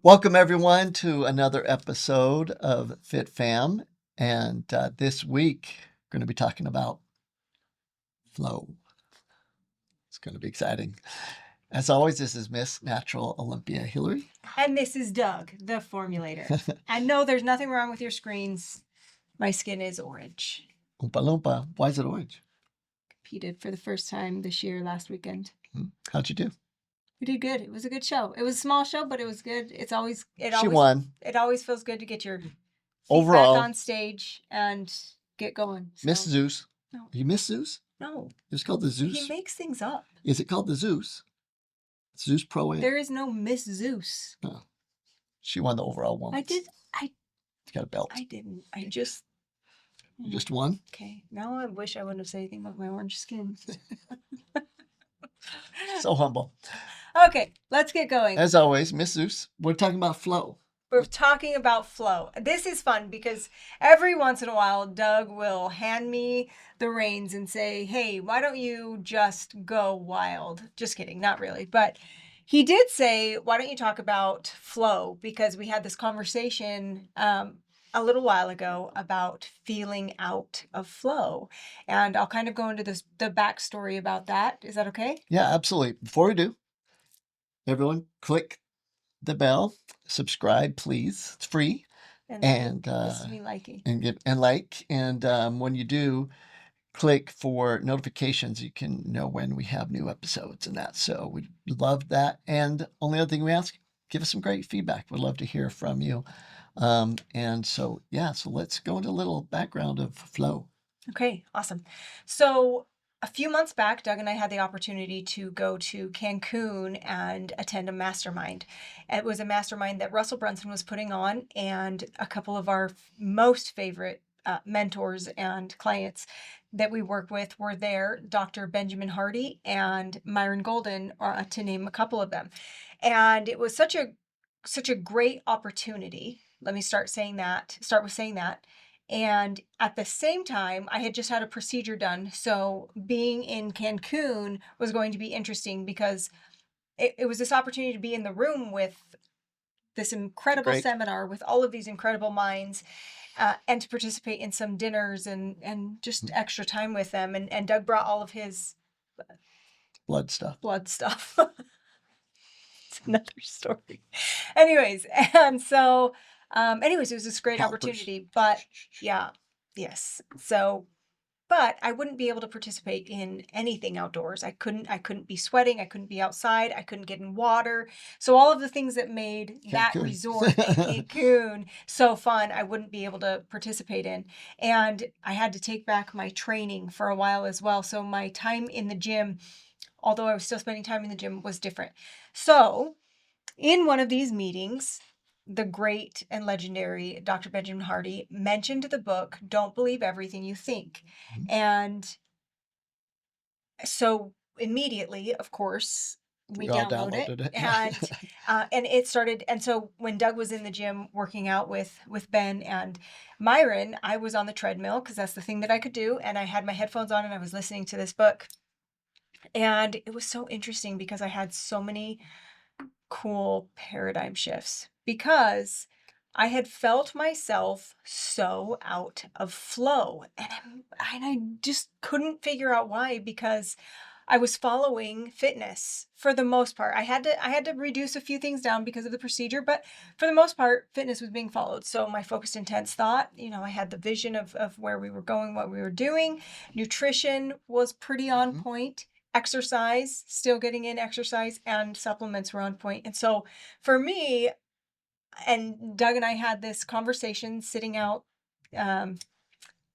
Welcome, everyone, to another episode of FitFam. And this week, we're going to be talking about flow. It's going to be exciting. As always, this is Miss Natural Olympia Hillary. And this is Doug, the Formulator. And no, there's nothing wrong with your screens. My skin is orange. Oompa Loompa. Why is it orange? Competed for the first time this year, last weekend. How'd you do? We did good. It was a good show. It was a small show, but it was good. She won. It always feels good to get your feet Overall, back on stage and get going. So. Miss Zeus. No. You miss Zeus? No. It's called the Zeus. He makes things up. Is it called the Zeus? Zeus Pro Am? There is no Miss Zeus. Oh. She won the overall one. I did. She got a belt. I didn't. I just. You just won? Okay. Now I wish I wouldn't have said anything about my orange skin. So humble. Okay, let's get going. As always, Miss Zeus, we're talking about flow. We're talking about flow. This is fun because every once in a while, Doug will hand me the reins and say, hey, why don't you just go wild? Just kidding, not really. But he did say, why don't you talk about flow? Because we had this conversation a little while ago about feeling out of flow. And I'll kind of go into the backstory about that. Is that okay? Yeah, absolutely. Before we do, everyone click the bell, subscribe, please. It's free. And this is me liking. And like. And when you do, click for notifications. You can know when we have new episodes and that. So we love that. And only other thing we ask, give us some great feedback. We'd love to hear from you. And so, so let's go into a little background of flow. Okay, awesome. So a few months back, Doug and I had the opportunity to go to Cancun and attend a mastermind. It was a mastermind that Russell Brunson was putting on, and a couple of our most favorite mentors and clients that we work with were there, Dr. Benjamin Hardy and Myron Golden, to name a couple of them. And it was such a great opportunity. Let me start with saying that. And at the same time, I had just had a procedure done. So being in Cancun was going to be interesting because it was this opportunity to be in the room with this incredible seminar with all of these incredible minds and to participate in some dinners and just extra time with them. And Doug brought all of his blood stuff. It's another story. Anyways, and so... it was this great opportunity, but but I wouldn't be able to participate in anything outdoors. I couldn't be sweating. I couldn't be outside. I couldn't get in water. So all of the things that made that resort in Cancun so fun, I wouldn't be able to participate in. And I had to take back my training for a while as well. So my time in the gym, although I was still spending time in the gym, was different. So in one of these meetings, the great and legendary Dr. Benjamin Hardy mentioned the book, Don't Believe Everything You Think. Mm-hmm. And so immediately, of course, we downloaded it. And it started. And so when Doug was in the gym working out with Ben and Myron, I was on the treadmill because that's the thing that I could do. And I had my headphones on and I was listening to this book. And it was so interesting because I had so many cool paradigm shifts because I had felt myself so out of flow, and I just couldn't figure out why, because I was following fitness for the most part. I had to reduce a few things down because of the procedure, but for the most part, fitness was being followed. So my focused, intense thought, I had the vision of where we were going, what we were doing. Nutrition was pretty on point. Exercise, still getting in exercise, and supplements were on point. And so for me, and Doug and I had this conversation sitting out in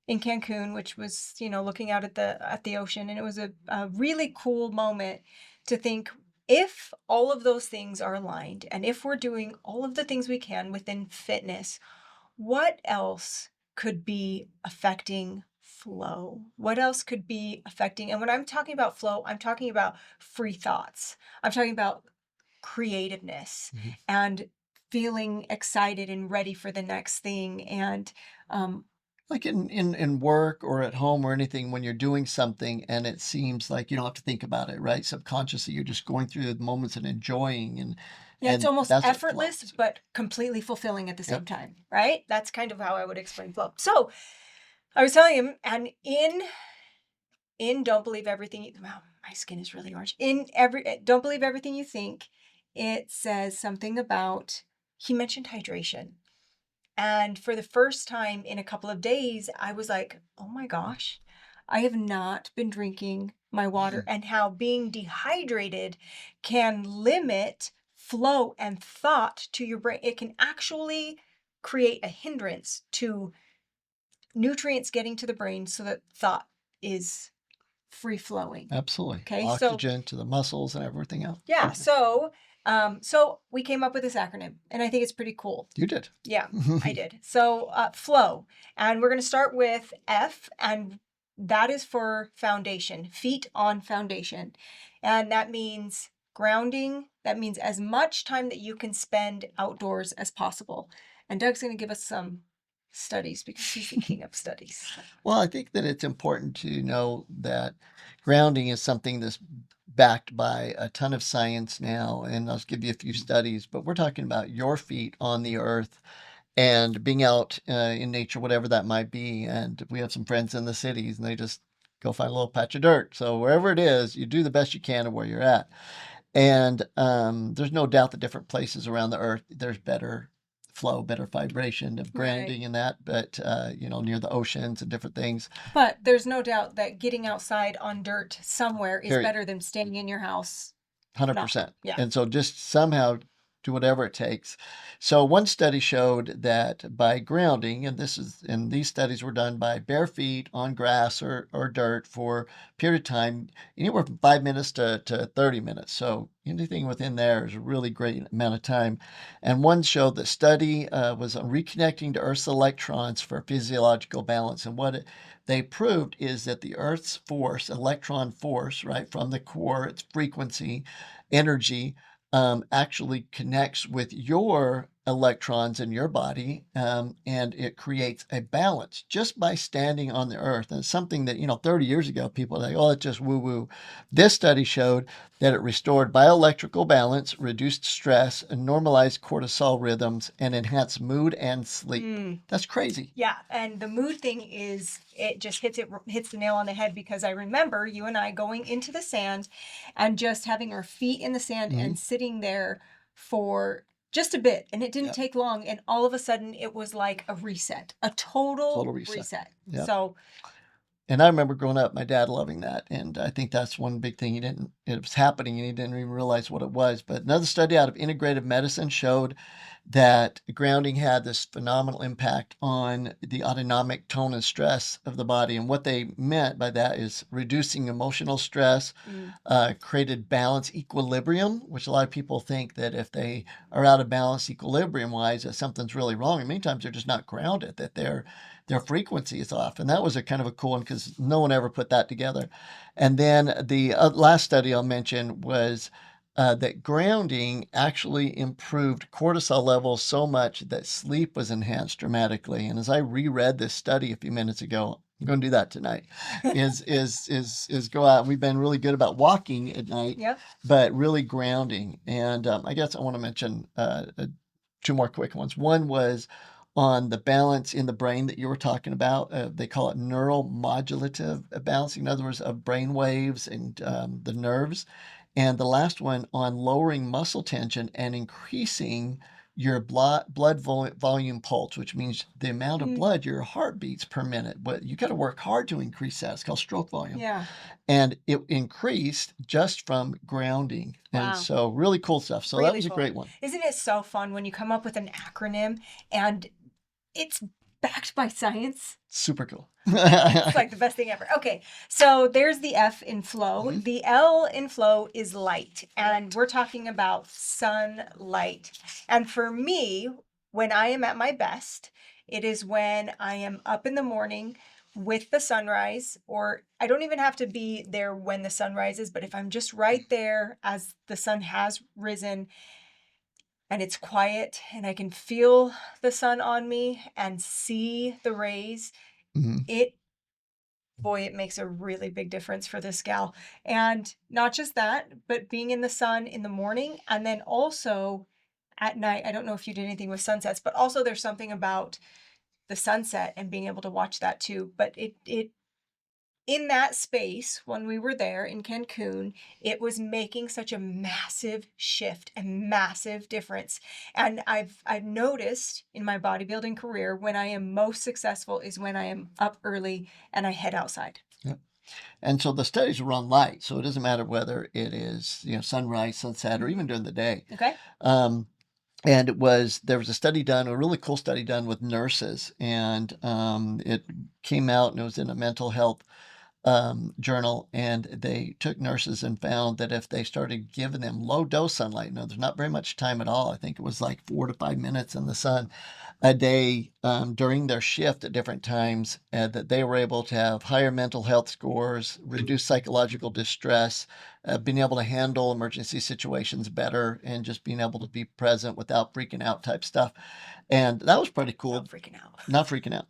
Cancun, which was, looking out at the ocean. And it was a really cool moment to think, if all of those things are aligned and if we're doing all of the things we can within fitness, what else could be affecting flow? What else could be affecting? And when I'm talking about flow, I'm talking about free thoughts. I'm talking about creativeness and feeling excited and ready for the next thing. And like in work or at home or anything, when you're doing something and it seems like you don't have to think about it, right? Subconsciously, you're just going through the moments and enjoying Yeah, it's And almost that's what flow effortless, is. but completely fulfilling at the same Yep. time, right? That's kind of how I would explain flow. So I was telling him, and in Don't Believe Everything You, wow, my skin is really orange. Don't Believe Everything You Think, it says something about, he mentioned hydration. And for the first time in a couple of days, I was like, oh my gosh, I have not been drinking my water, and how being dehydrated can limit flow and thought to your brain. It can actually create a hindrance to nutrients getting to the brain so that thought is free flowing. Absolutely. Okay, so Oxygen to the muscles and everything else. yeah, so we came up with this acronym, and I think it's pretty cool. You did. Yeah, I did. So FLOW, and we're going to start with F, and that is for foundation, feet on foundation, and that means grounding. That means as much time that you can spend outdoors as possible. And Doug's going to give us some studies because he's the king of studies. Well, I think that it's important to know that grounding is something that's backed by a ton of science now, and I'll give you a few studies, but we're talking about your feet on the earth and being out in nature, whatever that might be. And we have some friends in the cities, and they just go find a little patch of dirt. So wherever it is, you do the best you can of where you're at. And there's no doubt that different places around the earth, there's better flow, better vibration of grounding and that, but near the oceans and different things. But there's no doubt that getting outside on dirt somewhere is Period. better than staying in your house. 100%. Yeah. And so just somehow do whatever it takes. So one study showed that by grounding, and these studies were done by bare feet on grass or dirt for a period of time, anywhere from 5 minutes to 30 minutes. So anything within there is a really great amount of time. And one showed that study was on reconnecting to Earth's electrons for physiological balance. And what they proved is that the Earth's force, electron force, right, from the core, its frequency, energy, actually connects with your electrons in your body, and it creates a balance just by standing on the earth. And it's something that, 30 years ago, people were like, oh, it's just woo woo. This study showed that it restored bioelectrical balance, reduced stress, and normalized cortisol rhythms, and enhanced mood and sleep. That's crazy. Yeah, and the mood thing is, it just hits the nail on the head, because I remember you and I going into the sand and just having our feet in the sand and sitting there for just a bit, and it didn't take long, and all of a sudden it was like a reset, a total reset. Yep. So, and I remember growing up, my dad loving that. And I think that's one big thing it was happening and he didn't even realize what it was. But another study out of integrative medicine showed that grounding had this phenomenal impact on the autonomic tone and stress of the body. And what they meant by that is reducing emotional stress, created balance, equilibrium, which a lot of people think that if they are out of balance equilibrium wise, that something's really wrong. And many times they're just not grounded, that their frequency is off. And that was a kind of a cool one because no one ever put that together. And then the last study I'll mention was that grounding actually improved cortisol levels so much that sleep was enhanced dramatically. And as I reread this study a few minutes ago, I'm going to do that tonight. Is go out. We've been really good about walking at night, but really grounding. And I guess I want to mention two more quick ones. One was on the balance in the brain that you were talking about. They call it neuromodulative balancing, in other words, of brain waves and the nerves. And the last one on lowering muscle tension and increasing your blood volume pulse, which means the amount of blood your heart beats per minute. But you got to work hard to increase that. It's called stroke volume. yeah. And it increased just from grounding. Wow. And so really cool stuff. So Really that was a cool. great one. Isn't it so fun when you come up with an acronym and it's backed by science? Super cool. It's like the best thing ever. Okay, so there's the F in flow. The L in flow is light, and we're talking about sunlight. And for me, when I am at my best, it is when I am up in the morning with the sunrise, or I don't even have to be there when the sun rises, but if I'm just right there as the sun has risen and it's quiet and I can feel the sun on me and see the rays, it boy, it makes a really big difference for this gal. And not just that, but being in the sun in the morning and then also at night. I don't know if you did anything with sunsets, but also there's something about the sunset and being able to watch that too. But it in that space when we were there in Cancun, it was making such a massive shift and massive difference. And I've noticed in my bodybuilding career when I am most successful is when I am up early and I head outside. Yep. And so the studies run light, so it doesn't matter whether it is sunrise, sunset, or even during the day. Okay. And there was a study done, a really cool study done with nurses, and it came out and it was in a mental health journal, and they took nurses and found that if they started giving them low dose sunlight, no, there's not very much time at all. I think it was like 4 to 5 minutes in the sun a day during their shift at different times, that they were able to have higher mental health scores, reduce psychological distress, being able to handle emergency situations better, and just being able to be present without freaking out type stuff. And that was pretty cool. Not freaking out. Not freaking out.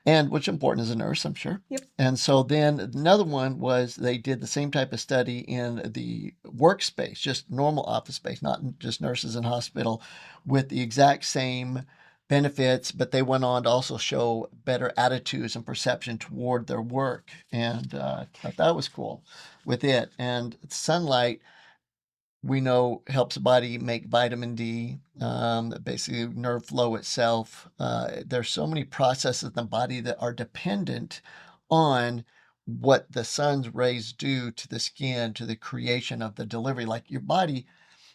And which important as a nurse, I'm sure. Yep. And so then another one was they did the same type of study in the workspace, just normal office space, not just nurses in hospital, with the exact same benefits, but they went on to also show better attitudes and perception toward their work. And I thought that was cool with it. And sunlight, we know, helps the body make vitamin D, basically nerve flow itself. There's so many processes in the body that are dependent on what the sun's rays do to the skin, to the creation of the delivery. Like your body,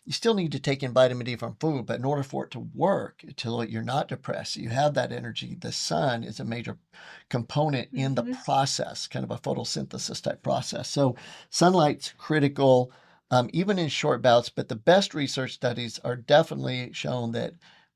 you still need to take in vitamin D from food, but in order for it to work, until you're not depressed, so you have that energy, the sun is a major component in the process, kind of a photosynthesis type process. So sunlight's critical, even in short bouts, but the best research studies are definitely shown that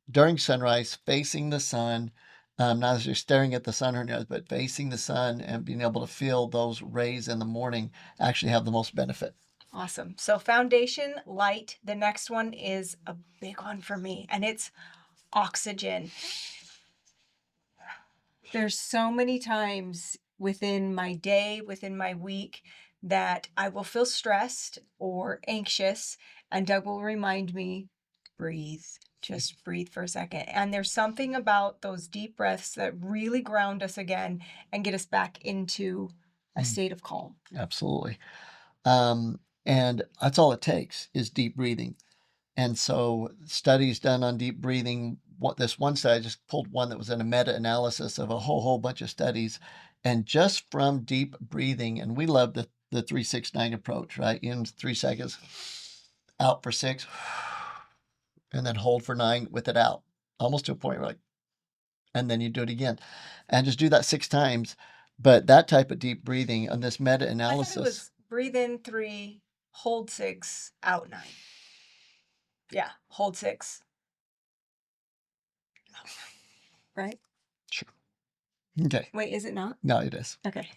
during sunrise, facing the sun, not as you're staring at the sun or nose, but facing the sun and being able to feel those rays in the morning actually have the most benefit. Awesome. So foundation, light. The next one is a big one for me, and it's oxygen. There's so many times within my day, within my week, that I will feel stressed or anxious, and Doug will remind me, breathe, just breathe for a second. And there's something about those deep breaths that really ground us again and get us back into a state of calm. Absolutely. And that's all it takes is deep breathing. And so studies done on deep breathing, this one study, I just pulled one that was in a meta-analysis of a whole bunch of studies. And just from deep breathing, and we love the 3-6-9 approach, right? In 3 seconds, out for 6, and then hold for 9 with it out. Almost to a point where and then you do it again. And just do that 6 times. But that type of deep breathing on this meta-analysis. I thought it was breathe in 3, hold 6, out 9. Yeah, hold 6. Right? Sure. Okay. Wait, is it not? No, it is. Okay.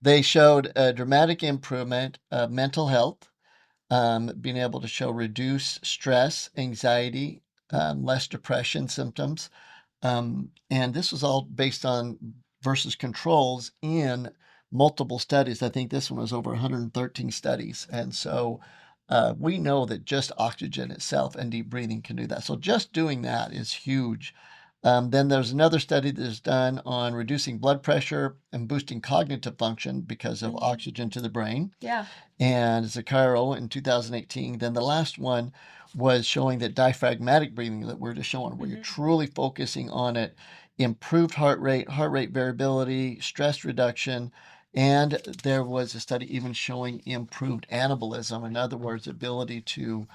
They showed a dramatic improvement of mental health, being able to show reduced stress, anxiety, less depression symptoms. And this was all based on versus controls in multiple studies. I think this one was over 113 studies. And so we know that just oxygen itself and deep breathing can do that. So just doing that is huge. Then there's another study that is done on reducing blood pressure and boosting cognitive function because of oxygen to the brain. Yeah. And it's a Cairo in 2018. Then the last one was showing that diaphragmatic breathing that we're just showing, where you're truly focusing on it, improved heart rate variability, stress reduction, and there was a study even showing improved anabolism. In other words, ability to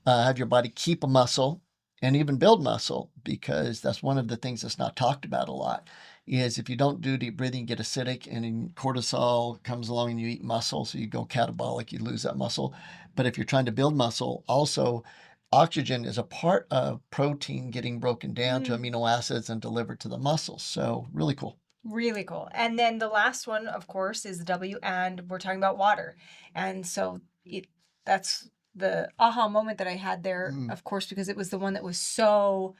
have your body keep a muscle and even build muscle, because that's one of the things that's not talked about a lot. Is if you don't do deep breathing, you get acidic, and then cortisol comes along and you eat muscle, so you go catabolic, you lose that muscle. But if you're trying to build muscle, also oxygen is a part of protein getting broken down to amino acids and delivered to the muscles. So really cool. Really cool. And then the last one, of course, is the W, and we're talking about water. And so that's the aha moment that I had there, of course, because it was the one that was so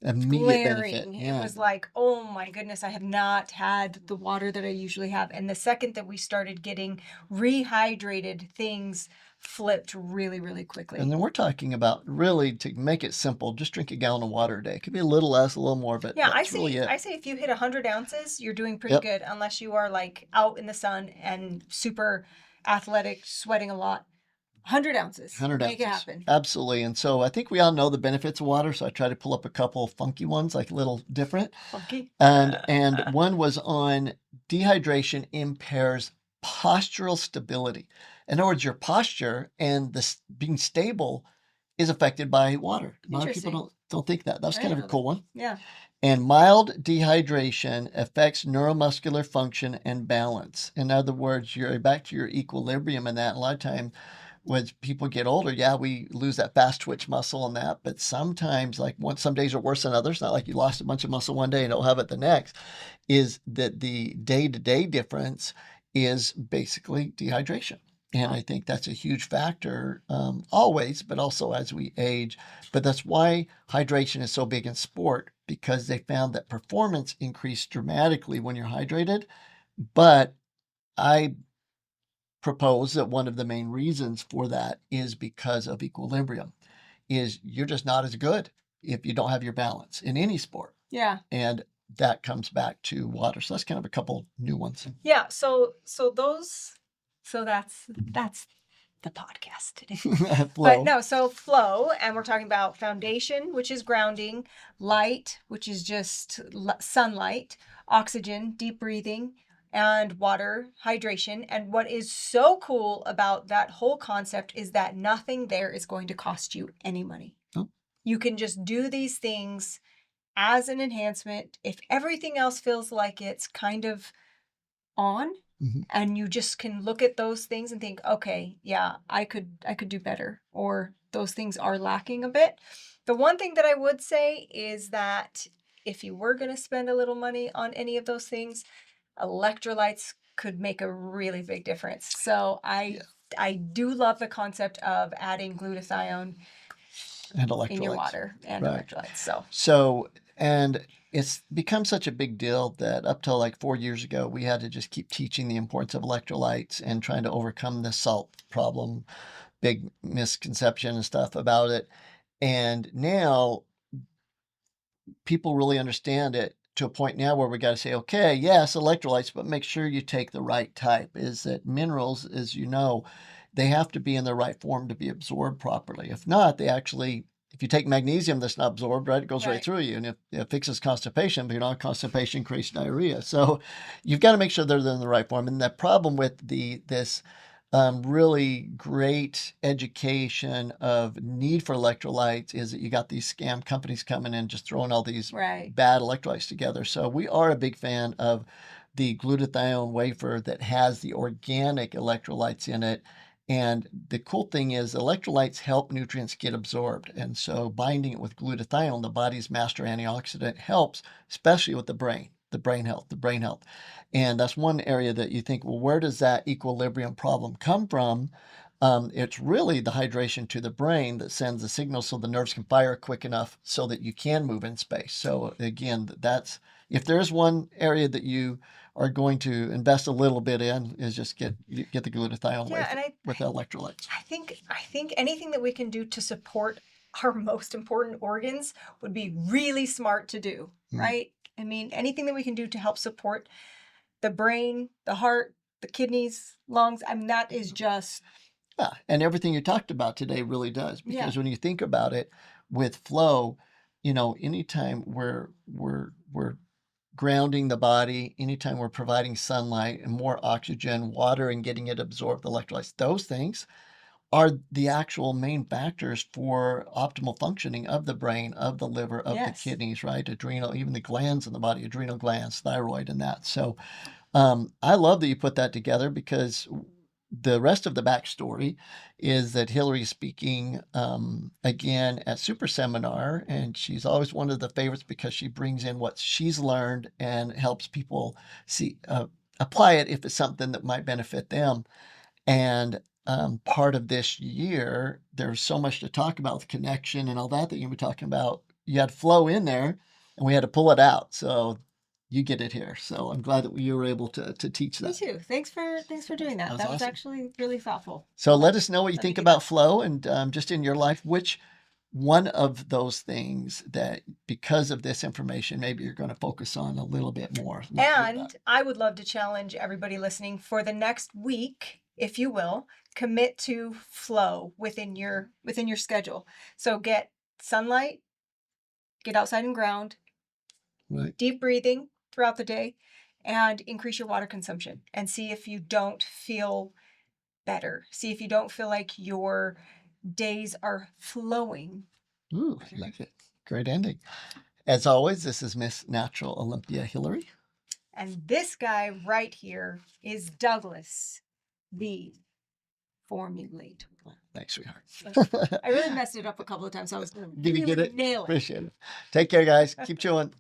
Immediate benefit. glaring. It Yeah. was like, oh my goodness, I have not had the water that I usually have. And the second that we started getting rehydrated, things flipped really, really quickly. And then we're talking about, really, to make it simple, just drink a gallon of water a day. It could be a little less, a little more, but Yeah, that's really it. I say if you hit 100 ounces, you're doing pretty good, unless you are like out in the sun and super athletic, sweating a lot. 100 ounces. 100 Make it ounces. happen. Absolutely. And so I think we all know the benefits of water. So I try to pull up a couple of funky ones, like a little different. Funky. And one was on dehydration impairs postural stability. In other words, your posture and being stable is affected by water. A lot of people don't think that. That's kind of a cool one. Yeah. And mild dehydration affects neuromuscular function and balance. In other words, you're back to your equilibrium in that. A lot of times, when people get older, yeah, we lose that fast twitch muscle and that, but sometimes, like some days are worse than others, not like you lost a bunch of muscle one day and don't have it the next, is that the day-to-day difference is basically dehydration. And I think that's a huge factor always, but also as we age. But that's why hydration is so big in sport, because they found that performance increased dramatically when you're hydrated. But I propose that one of the main reasons for that is because of equilibrium, is you're just not as good if you don't have your balance in any sport. Yeah. And that comes back to water. So that's kind of a couple new ones. Yeah. So that's the podcast today. But no, so flow, and we're talking about foundation, which is grounding, light, which is just sunlight, oxygen, deep breathing, and water, hydration. And what is so cool about that whole concept is that nothing there is going to cost you any money. Oh. You can just do these things as an enhancement. If everything else feels like it's kind of on, and you just can look at those things and think, okay, yeah, I could do better, or those things are lacking a bit. The one thing that I would say is that if you were going to spend a little money on any of those things, electrolytes could make a really big difference. So I do love the concept of adding glutathione and electrolytes in your water and electrolytes. And it's become such a big deal that up till like 4 years ago, we had to just keep teaching the importance of electrolytes and trying to overcome the salt problem, big misconception and stuff about it. And now people really understand it to a point now where we got to say, okay, yes, electrolytes, but make sure you take the right type. Is that minerals, as you know, they have to be in the right form to be absorbed properly. If not, they actually, if you take magnesium that's not absorbed, right, it goes right through you, and it fixes constipation, but you know, constipation creates diarrhea. So you've got to make sure they're in the right form. And the problem with this really great education of need for electrolytes is that you got these scam companies coming in just throwing all these bad electrolytes together. So we are a big fan of the glutathione wafer that has the organic electrolytes in it. And the cool thing is electrolytes help nutrients get absorbed. And so binding it with glutathione, the body's master antioxidant, helps, especially with the brain health. And that's one area that you think, well, where does that equilibrium problem come from? It's really the hydration to the brain that sends the signal so the nerves can fire quick enough so that you can move in space. So again, that's, if there's one area that you are going to invest a little bit in, is just get the glutathione with electrolytes. I think anything that we can do to support our most important organs would be really smart to do, right? I mean, anything that we can do to help support the brain, the heart, the kidneys, lungs, I mean, that is just... Yeah, and everything you talked about today really does, because when you think about it with flow, you know, anytime we're grounding the body, anytime we're providing sunlight and more oxygen, water, and getting it absorbed, electrolytes, those things are the actual main factors for optimal functioning of the brain, of the liver, of the kidneys, right? Adrenal, even the glands in the body, adrenal glands, thyroid, and that. So I love that you put that together, because the rest of the backstory is that Hillary's speaking again at Super Seminar, and she's always one of the favorites because she brings in what she's learned and helps people see apply it if it's something that might benefit them. And part of this year, there's so much to talk about, the connection and all that you'll be talking about you had flow in there, and we had to pull it out. So you get it here. So I'm glad that you were able to teach that. Me too. Thanks for doing that. That was awesome. actually really thoughtful. So let us know what you Let me think do about that. flow, and just in your life, which one of those things that, because of this information, maybe you're going to focus on a little bit more. And I would love to challenge everybody listening for the next week, if you will, commit to flow within your schedule. So get sunlight, get outside and ground, Right. deep breathing throughout the day, and increase your water consumption, and see if you don't feel better. See if you don't feel like your days are flowing. Ooh, like it. Great ending. As always, this is Miss Natural Olympia Hillary. And this guy right here is Douglas, the Formulator. Thanks, sweetheart. I really messed it up a couple of times. So I was Did you get it? nail it. Appreciate it. Take care, guys. Keep chewing.